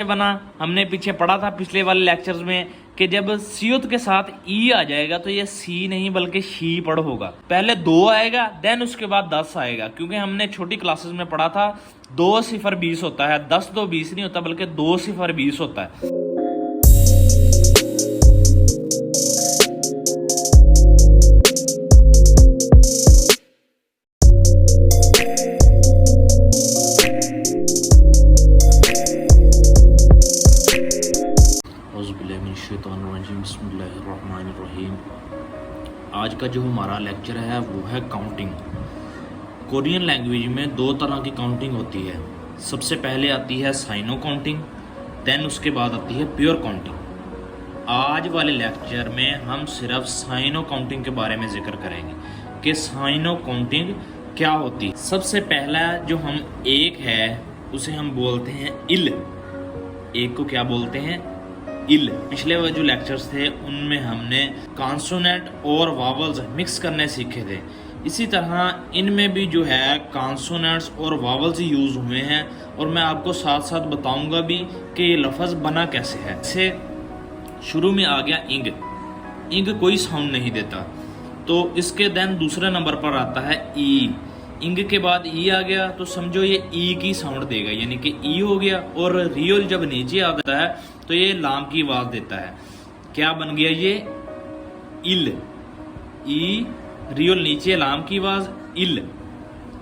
बना हमने पीछे पढ़ा था पिछले वाले लेक्चर्स में कि जब सियुत के साथ ई आ जाएगा तो ये सी नहीं बल्कि शी पढ़ होगा। पहले 2 आएगा देन उसके बाद 10 आएगा, क्योंकि हमने छोटी क्लासेस में पढ़ा था 2 सिफर 20 होता है, 10 2 20 नहीं होता बल्कि 2 सिफर 20 होता है। बिस्मिल्लाहिर्रहमानिर्रहीम। आज का जो हमारा लेक्चर है वो है काउंटिंग। कोरियन लैंग्वेज में 2 तरह की काउंटिंग होती है। सबसे पहले आती है साइनो काउंटिंग, देन उसके बाद आती है प्योर काउंटिंग। आज वाले लेक्चर में हम सिर्फ साइनो काउंटिंग के बारे में जिक्र करेंगे कि साइनो काउंटिंग क्या होती है। सबसे पहला जो हम एक है उसे हम बोलते हैं इल। एक को क्या बोलते हैं? इल। पिछले वो जो लेक्चर्स थे उनमें हमने कॉन्सोनेंट और वावल्स मिक्स करने सीखे थे। इसी तरह इनमें भी जो है कॉन्सोनेंट्स और वावल्स यूज हुए हैं, और मैं आपको साथ साथ बताऊंगा भी कि ये लफ्ज़ बना कैसे है। जैसे शुरू में आ गया इंग। इंग कोई साउंड नहीं देता, तो इसके देन दूसरे नंबर पर आता है ई। इंग के बाद ई आ गया तो समझो ये ई की साउंड देगा, यानी कि ई हो गया। और रियल जब नीचे आता है तो ये लाम की आवाज देता है। क्या बन गया ये? इल। ई रियल नीचे लाम की आवाज इल।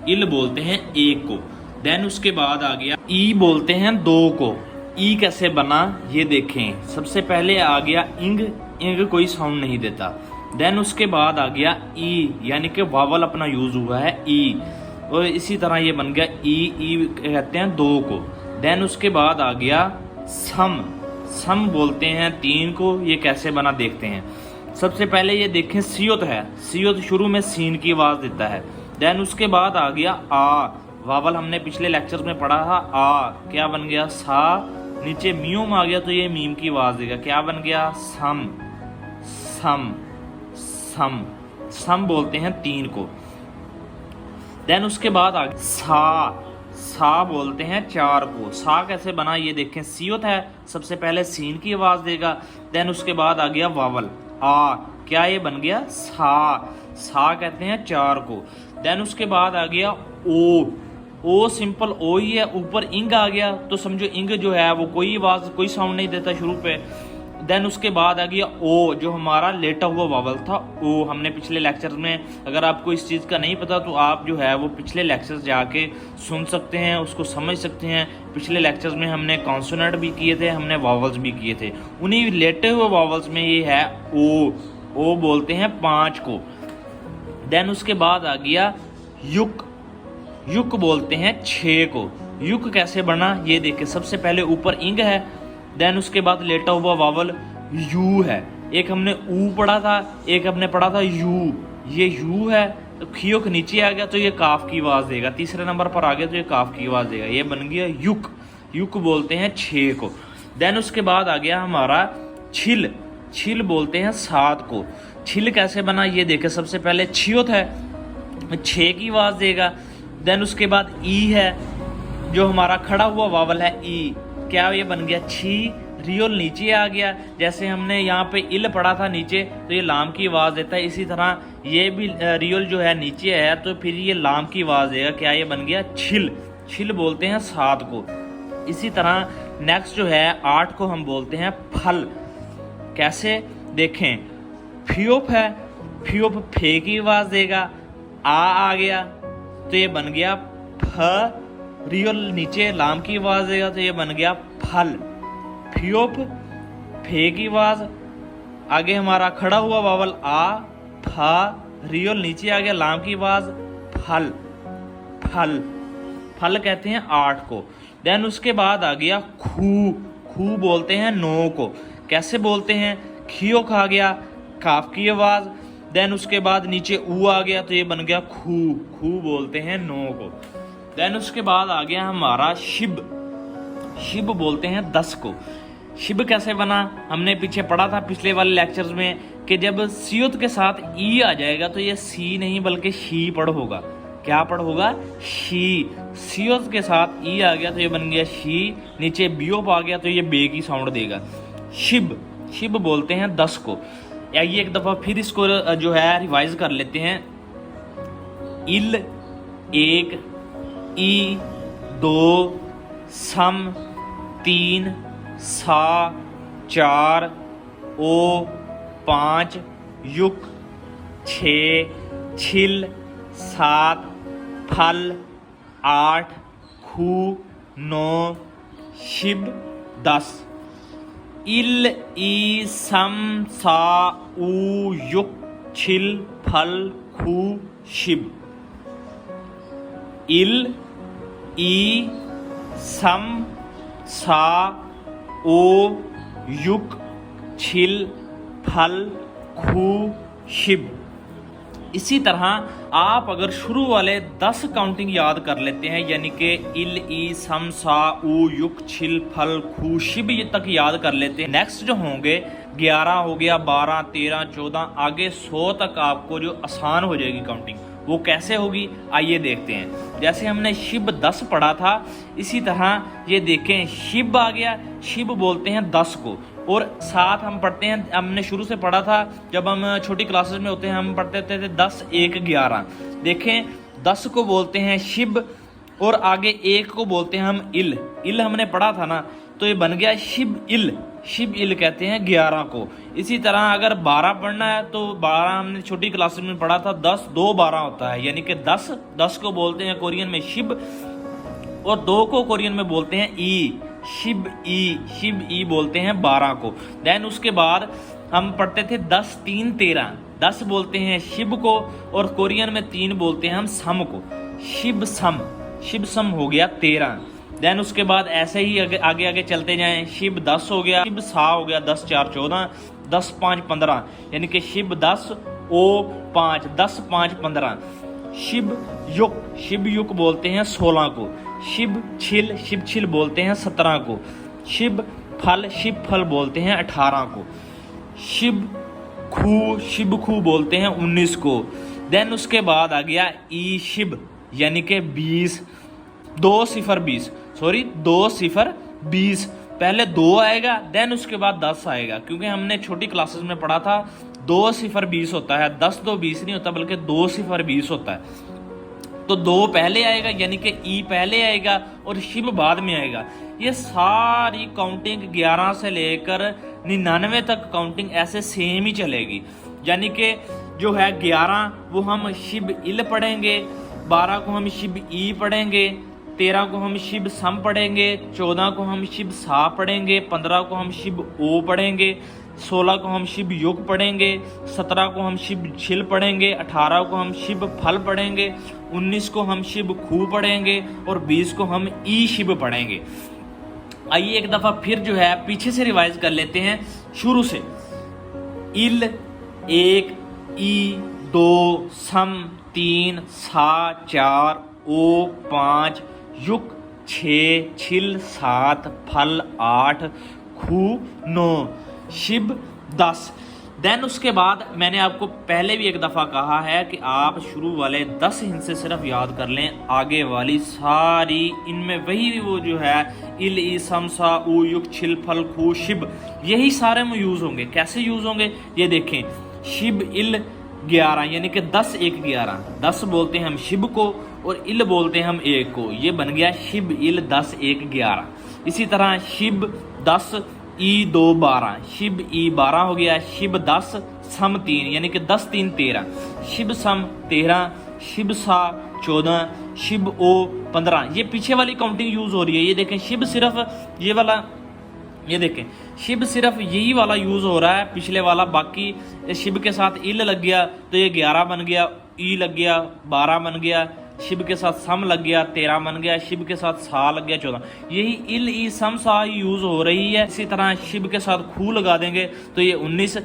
इल बोलते हैं एक को। देन उसके बाद आ गया ई बोलते हैं 2 को। ई कैसे बना ये देखें। सबसे पहले आ गया इंग। इंग कोई साउंड नहीं देता। देन उसके बाद आ गया ई, यानी कि वावल अपना यूज हुआ है ई, और इसी तरह ये बन गया ई। ई कहते हैं 2 को। देन उसके बाद आ गया सम। सम बोलते हैं 3 को। ये कैसे बना देखते हैं। सबसे पहले ये देखें सियुत है। सियुत शुरू में सीन की आवाज देता है। देन उसके बाद आ गया आ। वावल हमने पिछले लेक्चर्स में पढ़ा था आ। क्या बन गया? सा। नीचे म्यूम आ गया तो ये मीम की आवाज देगा। क्या बन गया? सम। सम। सम। सम बोलते हैं 3 को। देन उसके बाद आ गया सा। सा बोलते हैं 4 को। सा कैसे बना ये देखें। सियुत है, सबसे पहले सीन की आवाज देगा। देन उसके बाद आ गया वावल आ। क्या ये बन गया? सा। सा कहते हैं 4 को। देन उसके बाद आ गया ओ। ओ सिंपल ओ ही है। ऊपर इंग आ गया तो समझो इंग जो है वो कोई आवाज कोई साउंड नहीं देता शुरू पे। देन उसके बाद आ गया ओ, जो हमारा लेटा हुआ वावल था ओ। हमने पिछले लेक्चर में, अगर आपको इस चीज़ का नहीं पता तो आप जो है वो पिछले लेक्चर्स जाके सुन सकते हैं, उसको समझ सकते हैं। पिछले लेक्चर्स में हमने कॉन्सोनेंट भी किए थे, हमने वावल्स भी किए थे। उन्हीं लेटे हुए वावल्स में ये है ओ। ओ बोलते हैं 5 को। देन उसके बाद आ गया युक। युक बोलते हैं 6 को। युक कैसे बना ये देखे। सबसे पहले ऊपर इंग है, देन उसके बाद लेटा हुआ वावल यू है। एक हमने ऊ पढ़ा था, एक हमने पढ़ा था यू। ये यू है तो खियो के नीचे आ गया तो ये काफ की आवाज देगा। तीसरे नंबर पर आ गया तो ये काफ की आवाज देगा। ये बन गया युक। युक बोलते हैं 6 को। देन उसके बाद आ गया हमारा छिल। छिल बोलते हैं 7 को। छिल कैसे बना ये देखे। सबसे पहले छियोत है, 6 की आवाज देगा। देन उसके बाद ई है, जो हमारा खड़ा हुआ वावल है ई। क्या ये बन गया? छी। रियल नीचे आ गया, जैसे हमने यहाँ पे इल पढ़ा था नीचे तो ये लाम की आवाज देता है। इसी तरह ये भी रियल जो है नीचे है तो फिर ये लाम की आवाज देगा। क्या ये बन गया? छिल। छिल बोलते हैं 7 को। इसी तरह नेक्स्ट जो है 8 को हम बोलते हैं फल। कैसे देखें। फ्योप है, फ्योप फे की आवाज देगा। आ गया तो ये बन गया फ। रियल नीचे लाम की आवाज देगा तो ये बन गया फल। फ्योप फे की आवाज। आगे हमारा खड़ा हुआ वावल आ फा। रियल नीचे आ गया लाम की आवाज फल। फल। फल कहते हैं 8 को। देन उसके बाद आ गया खू। खू बोलते हैं 9 को। कैसे बोलते हैं? खियो खा गया काफ की आवाज। देन उसके बाद नीचे ऊ आ गया तो ये बन गया खू। खू बोलते हैं 9 को। देन उसके बाद आ गया हमारा शिब। शिब बोलते हैं 10 को। शिब कैसे बना हमने पीछे पढ़ा था पिछले वाले लेक्चर्स में कि जब सियुत के साथ ई आ जाएगा तो ये सी नहीं बल्कि शी पढ़ होगा। क्या पढ़ होगा, शी। सीओस के साथ ई आ गया तो ये बन गया शी, नीचे बीओप आ गया तो ये बे की साउंड देगा। शिब, शिब बोलते हैं 10 को। आइए एक दफ़ा फिर इसको जो है रिवाइज कर लेते हैं। इल 1, ई 2, सम 3, सा 4, ओ 5, युक 6, छिल 7, फल 8, खू 9, शिब 10। इल ई सम सा ऊ युक छिल फल खू शिब। इल ई सम सा ओ युक छिल फल खू शिब। इसी तरह आप अगर शुरू वाले 10 काउंटिंग याद कर लेते हैं, यानी कि इल ई सम सा ऊ युक छिल फल खू शिब तक याद कर लेते हैं, नेक्स्ट जो होंगे 11 हो गया, 12, 13, 14, आगे 100 तक आपको जो आसान हो जाएगी काउंटिंग। वो कैसे होगी आइए देखते हैं। जैसे हमने शिब 10 पढ़ा था, इसी तरह ये देखें शिब आ गया। शिब बोलते हैं 10 को, और साथ हम पढ़ते हैं, हमने शुरू से पढ़ा था जब हम छोटी क्लासेस में होते हैं, हम पढ़ते थे 10, 1, 11। देखें 10 को बोलते हैं शिब और आगे 1 को बोलते हैं हम इल। इल हमने पढ़ा था ना, तो ये बन गया शिब इल। शिब इल कहते हैं 11 को। इसी तरह अगर 12 पढ़ना है तो 12 हमने छोटी क्लासेस में पढ़ा था, 10, 2, 12 होता है, यानी कि 10 को बोलते हैं कोरियन में शिब, और 2 को कोरियन में बोलते हैं ई, शिब ई। शिब ई बोलते हैं 12 को। देन उसके बाद हम पढ़ते थे 10, 3, 13। 10 बोलते हैं शिब को, और कोरियन में 3 बोलते हैं हम सम को, शिब सम। शिब सम हो गया 13। देन उसके बाद ऐसे ही आगे आगे चलते जाएं। शिब 10 हो गया, शिब सा हो गया 10, 4, 14, 10, 5, 15, यानी कि शिब 10 ओ 5, 10, 5, 15। शिब युक, शिब युक बोलते हैं 16 को। शिब छिल बोलते हैं 17 को। शिब फल बोलते हैं 18 को। शिब खू बोलते हैं 19 को। देन उसके बाद आ गया ई शिब, यानी कि 20, 2 0 20। पहले 2 आएगा, देन उसके बाद 10 आएगा, क्योंकि हमने छोटी क्लासेस में पढ़ा था 2 0 20 होता है, 10 2 20 नहीं होता, बल्कि 2 0 20 होता है। तो 2 पहले आएगा, यानी कि ई पहले आएगा और शिब बाद में आएगा। ये सारी काउंटिंग 11 से लेकर 99 तक काउंटिंग ऐसे सेम ही चलेगी, यानी कि जो है 11 वो हम शिब इल पढ़ेंगे, 12 को हम शिब ई पढ़ेंगे, 13 को हम शिब सम पढ़ेंगे, 14 को हम शिब सा पढ़ेंगे, 15 को हम शिब ओ पढ़ेंगे, 16 को हम शिब युग पढ़ेंगे, 17 को हम शिब छिल पढ़ेंगे, 18 को हम शिब फल पढ़ेंगे, 19 को हम शिब खू पढ़ेंगे, और 20 को हम ई शिब पढ़ेंगे। आइए एक दफ़ा फिर जो है पीछे से रिवाइज कर लेते हैं शुरू से। इल 1, ई 2, सम 3, सा 4, ओ 5, युक 6, छिल 7, फल 8, खू 9, शिब 10। देन उसके बाद मैंने आपको पहले भी एक दफ़ा कहा है कि आप शुरू वाले 10 हिस्से सिर्फ याद कर लें, आगे वाली सारी इनमें वही वो जो है इल ई सम सा ऊ युक छिल फल खू शिब, यही सारे में यूज़ होंगे। कैसे यूज़ होंगे ये देखें। शिब इल 11, यानी कि 10, 1, 11। 10 बोलते हैं हम शिब को और इल बोलते हैं हम 1 को, ये बन गया शिब इल 10, 1, 11। इसी तरह शिब 10 ई 2, 12। शिब ई 12 हो गया। शिब 10 सम 3, यानी कि 10, 3, 13। शिब सम 13, शिब सा 14, शिब ओ 15। ये पीछे वाली काउंटिंग यूज़ हो रही है। ये देखें शिब सिर्फ ये वाला, ये देखें शिब सिर्फ यही वाला यूज़ हो रहा है, पिछले वाला बाकी शिब के साथ इल लग गया तो ये 11 बन गया, ई लग गया 12 बन गया, शिब के साथ सम लग गया 13 बन गया, शिब के साथ सा लग गया 14। यही इल ई सम सा यूज़ हो रही है। इसी तरह शिब के साथ खू लगा देंगे तो ये 19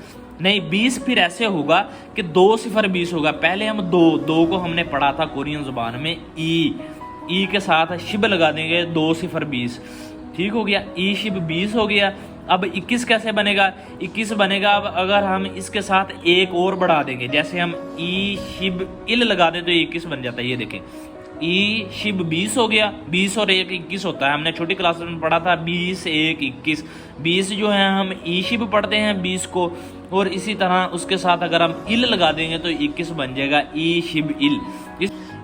नहीं 20 फिर ऐसे होगा कि 2 0 20 होगा। पहले हम 2 को हमने पढ़ा था कोरियन ज़ुबान में ई के साथ शिब लगा देंगे 2 0 20, ठीक हो गया। ई शिब 20 हो गया। अब 21 कैसे बनेगा? 21 बनेगा अब अगर हम इसके साथ एक और बढ़ा देंगे, जैसे हम ई शिब इल लगा दें तो 21 बन जाता है। ये देखें, ई शिब 20 हो गया, 20 और 1 21 होता है। हमने छोटी क्लास में पढ़ा था 20 1 21। 20 जो है हम ई शिब पढ़ते हैं 20 को, और इसी तरह उसके साथ अगर हम इल लगा देंगे तो 21 बन जाएगा, ई शिब इल।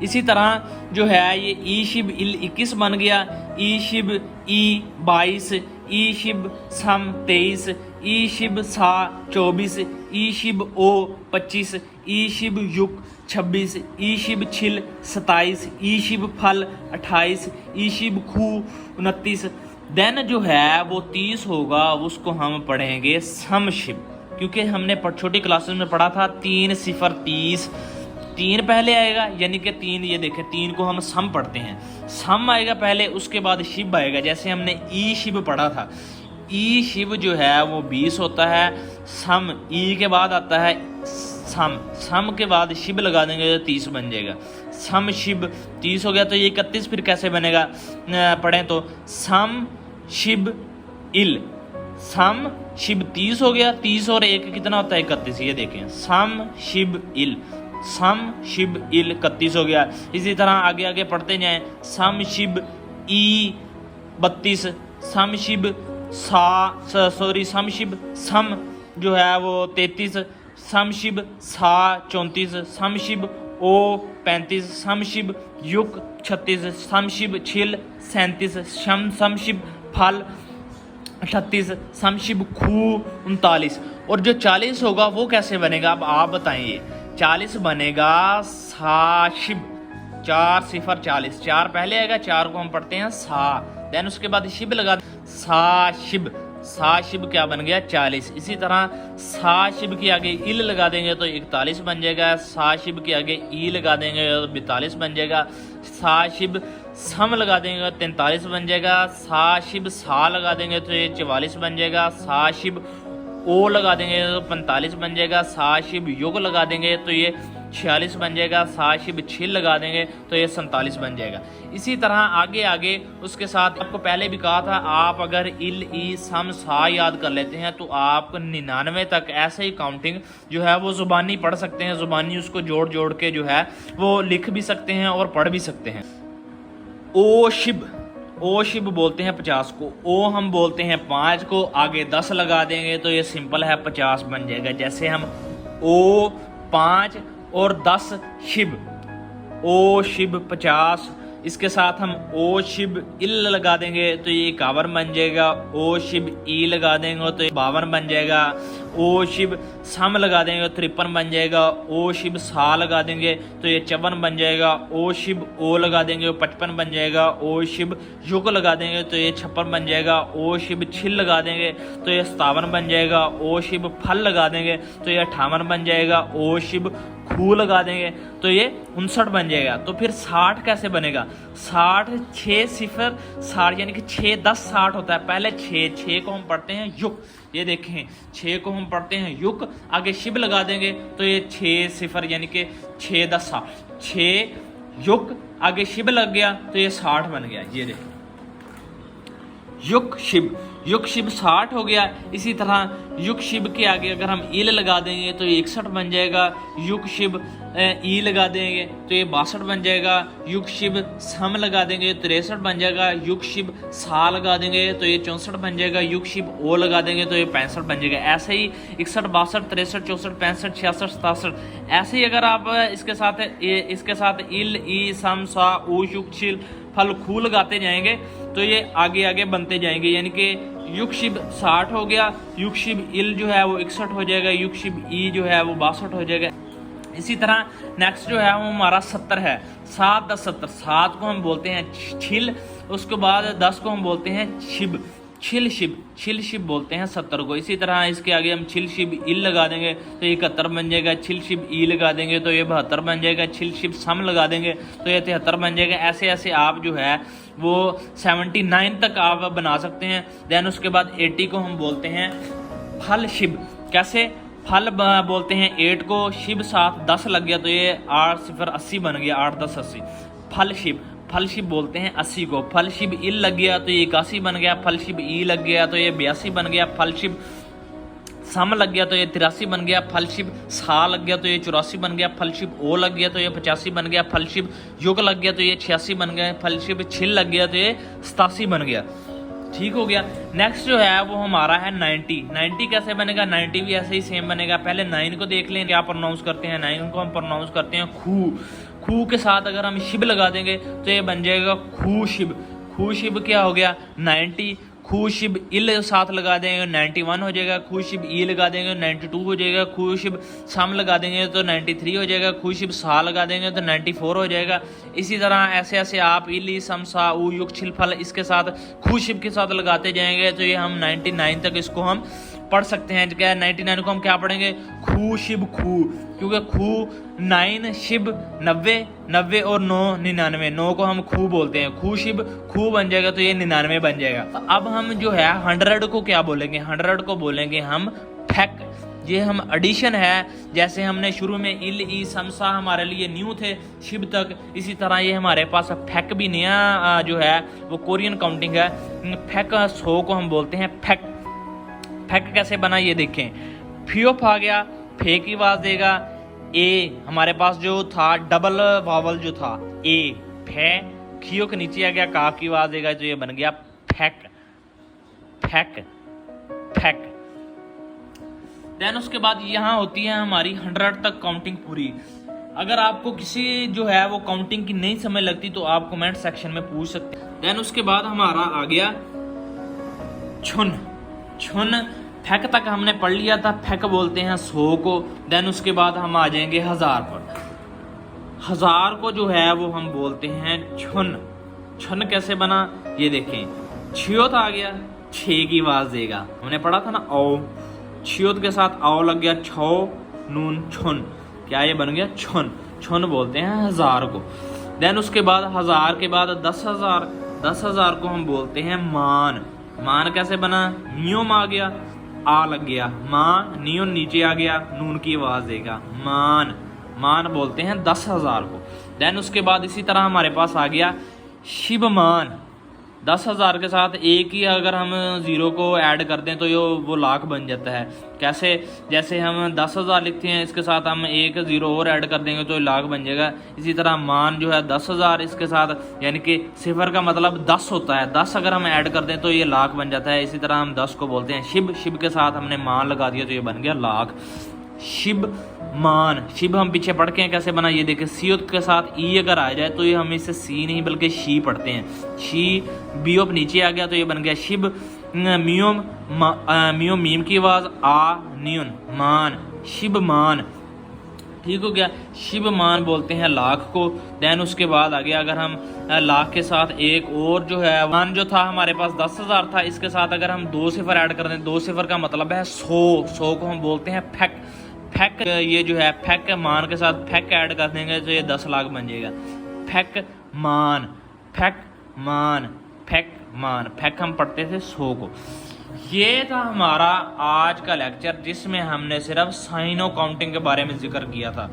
इसी तरह जो है ये ई शिब इल 21 बन गया, ई शिब ई 22, ई शिब सम 23, ई शिब सा 24, ई शिब ओ 25, ई शिब युक 26, ई शिब छिल 27, ई शिब फल 28, ई शिब खू 29। देन जो है वो 30 होगा, उसको हम पढ़ेंगे सम शिब, क्योंकि हमने छोटी क्लासेस में पढ़ा था 3 0 30। 3 पहले आएगा, यानी कि 3, ये देखें 3 को हम सम पढ़ते हैं, सम आएगा पहले, उसके बाद शिब आएगा। जैसे हमने ई शिब पढ़ा था, ई शिब जो है वो 20 होता है, सम ई के बाद आता है सम, सम के बाद शिब लगा देंगे तो 30 बन जाएगा। सम शिब 30 हो गया, तो ये 31 फिर कैसे बनेगा? पढ़ें तो सम शिब इल, सम शिब 30 हो गया, 30 और 1 कितना होता है? 31। ये देखें, सम शिब इल, सम शिब इल 31 हो गया। इसी तरह आगे आगे पढ़ते जाएं, सम शिब ई 32, सम शिब सम शिब सम जो है वो 33, सम शिब सा 34, सम शिब ओ 35, सम शिब युक 36, सम शिब छिल 37, सम शिब फल 38, सम शिब खू 39। और जो 40 होगा वो कैसे बनेगा? अब आप बताइए। 40 बनेगा सा शिब, 4 0 40, 4 पहले आएगा, 4 को हम पढ़ते हैं सा, देन उसके बाद शिब लगा सा शिब, सा शिब क्या बन गया? 40। इसी तरह सा शिब के आगे इल लगा देंगे तो 41 बन जाएगा, सा शिब के आगे ई लगा देंगे तो 42 बन जाएगा, सा शिब सम लगा देंगे तो 43 बन जाएगा, सा शिब सा लगा देंगे तो ये 44 बन जाएगा, सा शिब ओ लगा देंगे तो 45 बन जाएगा, सा शिब युग लगा देंगे तो ये 46 बन जाएगा, सा शिब छिल लगा देंगे तो ये 47 बन जाएगा। इसी तरह आगे आगे उसके साथ आपको पहले भी कहा था, आप अगर इल ई सम सा याद कर लेते हैं तो आप 99 तक ऐसे ही काउंटिंग जो है वो ज़ुबानी पढ़ सकते हैं, ज़ुबानी उसको जोड़ जोड़ के जो है वो लिख भी सकते हैं और पढ़ भी सकते हैं। ओ शिब, ओ शिब बोलते हैं 50 को, ओ हम बोलते हैं 5 को, आगे 10 लगा देंगे तो ये सिंपल है 50 बन जाएगा। जैसे हम ओ 5 और 10 शिब, ओ शिब 50, इसके साथ हम ओ शिब इल लगा देंगे तो ये 51 बन जाएगा, ओ शिब ई लगा देंगे तो ये 52 बन जाएगा, ओ शिब सम लगा देंगे तो 53 बन जाएगा, ओ शिब सा लगा देंगे तो ये 54 बन जाएगा, ओ शिब ओ लगा देंगे तो 55 बन जाएगा, ओ शिब युग लगा देंगे तो ये 56 बन जाएगा, ओ शिब छिल लगा देंगे तो ये 57 बन जाएगा, ओ शिब फल लगा देंगे तो ये 58 बन जाएगा, ओ शिब खू लगा देंगे तो ये 59 बन जाएगा। तो फिर 60 कैसे बनेगा? 60 6 0 60, यानी कि 6 10 60 होता है। पहले 6 को हम पढ़ते हैं युक, ये देखें 6 को हम पढ़ते हैं युक, आगे शिब लगा देंगे तो ये 6 0 यानी कि 6 10 60, 6 युक आगे शिब लग गया तो ये 60 बन गया। ये देखें युक शिब, युक शिब 60 हो गया। इसी तरह युक शिब के आगे अगर हम इल लगा देंगे तो ये 61 बन जाएगा, युक शिब ई लगा देंगे तो ये 62 बन जाएगा, युक शिब सम लगा देंगे तो 63 बन जाएगा, युक शिब सा लगा देंगे तो ये 64 बन जाएगा, युक शिब ओ लगा देंगे तो ये 65 बन जाएगा। ऐसे ही 61 62 63 64 65 66 67, ऐसे ही अगर आप इसके साथ इल ई सम सा ऊ युक शिल फल खू लगाते जाएंगे तो ये आगे आगे बनते जाएंगे, यानी कि युक शिब 60 हो गया, युक शिब इल जो है वो 61 हो जाएगा, युक शिब ई जो है वो 62 हो जाएगा। इसी तरह नेक्स्ट जो है वो हमारा 70 है, 7 10 70, 7 को हम बोलते हैं छिल, उसके बाद 10 को हम बोलते हैं शिब, छिल शिब, छिल शिब बोलते हैं 70 को। इसी तरह इसके आगे हम छिल शिब इल लगा देंगे तो ये 71 बन जाएगा, छिल शिब ई लगा देंगे तो ये 72 बन जाएगा, छिल शिब सम लगा देंगे तो ये 73 बन जाएगा। ऐसे ऐसे आप जो है वो 79 तक आप बना सकते हैं। देन उसके बाद 80 को हम बोलते हैं फल शिब, कैसे? फल बोलते हैं 8 को, शिब साथ 10 लग गया तो ये 8 0 80 बन गया, 8 10 80 फल शिब। फलशिप बोलते हैं 80 को। फलशिप इल लग गया तो ये 81 बन गया, फलशिप ई लग गया तो ये 82 बन गया, फलशिप सम लग गया तो ये 83 बन गया, फलशिप सा लग गया तो ये 84 बन गया, फलशिप ओ लग गया तो ये 85 बन गया, फलशिप युग लग गया तो ये 86 बन गया, फलशिप छिल लग गया तो ये 87 बन गया। ठीक हो गया। नेक्स्ट जो है वो हमारा है 90। 90 कैसे बनेगा? 90 भी ऐसे ही सेम बनेगा। पहले 9 को देख लें क्या प्रोनाउंस करते हैं। 9 को हम प्रोनाउंस करते हैं खू। खू के साथ अगर हम शिब लगा देंगे तो ये बन जाएगा खू शिब। खू शिब क्या हो गया? 90। खू शिब इल साथ लगा देंगे 91 हो जाएगा। खू शिब ई लगा देंगे 92 हो जाएगा। खू शिब सम लगा देंगे तो 93 हो जाएगा। खू शिब सा लगा देंगे तो 94 हो जाएगा। इसी तरह ऐसे ऐसे आप इली सम सा ऊ युग छिल फल इसके साथ खू शिब के साथ लगाते जाएंगे तो ये हम 99 तक इसको हम पढ़ सकते हैं। क्या 99 को हम क्या पढ़ेंगे? खू शिब खू, क्योंकि खू 9 शिब 90, 90 और 9 99, 9 को हम खू बोलते हैं। खू शिब खू बन जाएगा तो ये 99 बन जाएगा। अब हम जो है 100 को क्या बोलेंगे? 100 को बोलेंगे हम फैक। ये हम एडिशन है, जैसे हमने शुरू में इल ई समसा हमारे लिए न्यू थे शिब तक, इसी तरह ये हमारे पास फैक भी नया जो है वो कोरियन काउंटिंग है। फैक 100 को हम बोलते हैं फैक। फैक कैसे बना ये देखें। फियोफ आ गया, फे की आवाज देगा। ए हमारे पास जो था डबल वावल जो था ए फे, खियो के नीचे आ गया काफ की आवाज देगा तो ये बन गया फैक। फैक फैक। देन उसके बाद यहाँ होती है हमारी 100 तक काउंटिंग पूरी। अगर आपको किसी जो है वो काउंटिंग की नहीं समझ लगती तो आप कमेंट सेक्शन में पूछ सकते हैं। देन उसके बाद हमारा आ गया छुन। छुन फैक तक हमने पढ़ लिया था। फैक बोलते हैं 100 को। देन उसके बाद हम आ जाएंगे 1000 पर। 1000 को जो है वो हम बोलते हैं छुन। छुन कैसे बना ये देखें। छियोत आ गया, 6 की आवाज देगा। हमने पढ़ा था ना औ, छियोत के साथ औ लग गया, छो नून छुन, क्या ये बन गया छुन। छुन बोलते हैं 1000 को। देन उसके बाद 1000 के बाद 10,000। 10,000 को हम बोलते हैं मान। मान कैसे बना? नियम आ गया, आ लग गया, मां नियन नीचे आ गया, नून की आवाज देगा मान। मान बोलते हैं 10,000 को। देन उसके बाद इसी तरह हमारे पास आ गया शिबमान। 10,000 के साथ एक ही अगर हम 0 को ऐड कर दें तो ये वो लाख बन जाता है। कैसे? जैसे हम 10,000 लिखते हैं, इसके साथ हम एक 0 और ऐड कर देंगे तो ये लाख बन जाएगा। इसी तरह मान जो है 10,000 इसके साथ, यानी कि सिफर का मतलब 10 होता है, 10 अगर हम ऐड कर दें तो ये लाख बन जाता है। इसी तरह हम 10 को बोलते हैं शिब। शिब के साथ हमने मान लगा दिया तो ये बन गया लाख। शिब मान। शिब हम पीछे पढ़ के हैं कैसे बना ये देखें। सीयुत के साथ ई अगर आ जाए तो ये हम इसे सी नहीं बल्कि शी पढ़ते हैं। शी बीओप नीचे आ गया तो ये बन गया शिब। मियोम मियोम मीम की आवाज आ नियन मान। शिब मान। ठीक हो गया। शिब मान बोलते हैं लाख को। देन उसके बाद आ गया अगर हम लाख के साथ एक और जो है मान जो था हमारे पास 10,000 था, इसके साथ अगर हम 2 सिफर ऐड कर दें, 2 सिफर का मतलब है 100। 100 को हम बोलते हैं फैक। फैक ये जो है फैक मान के साथ फैक ऐड कर देंगे तो ये 10 लाख बन जाएगा। फैक मान। फैक मान। फैक मान। फैक हम पढ़ते थे 100 को। ये था हमारा आज का लेक्चर जिसमें हमने सिर्फ साइन ऑफ काउंटिंग के बारे में जिक्र किया था।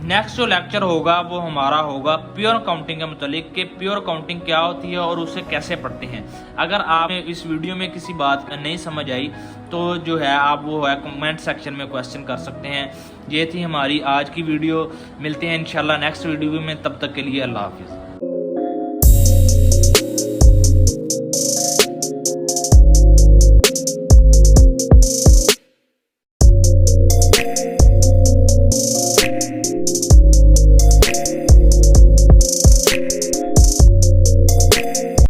नेक्स्ट जो लेक्चर होगा वो हमारा होगा प्योर काउंटिंग के मुतालिक कि प्योर काउंटिंग क्या होती है और उसे कैसे पढ़ते हैं। अगर आप इस वीडियो में किसी बात नहीं समझ आई तो जो है आप वो है कमेंट सेक्शन में क्वेश्चन कर सकते हैं। ये थी हमारी आज की वीडियो। मिलते हैं इंशाल्लाह नेक्स्ट वीडियो में, तब तक के लिए अल्लाह हाफिज़।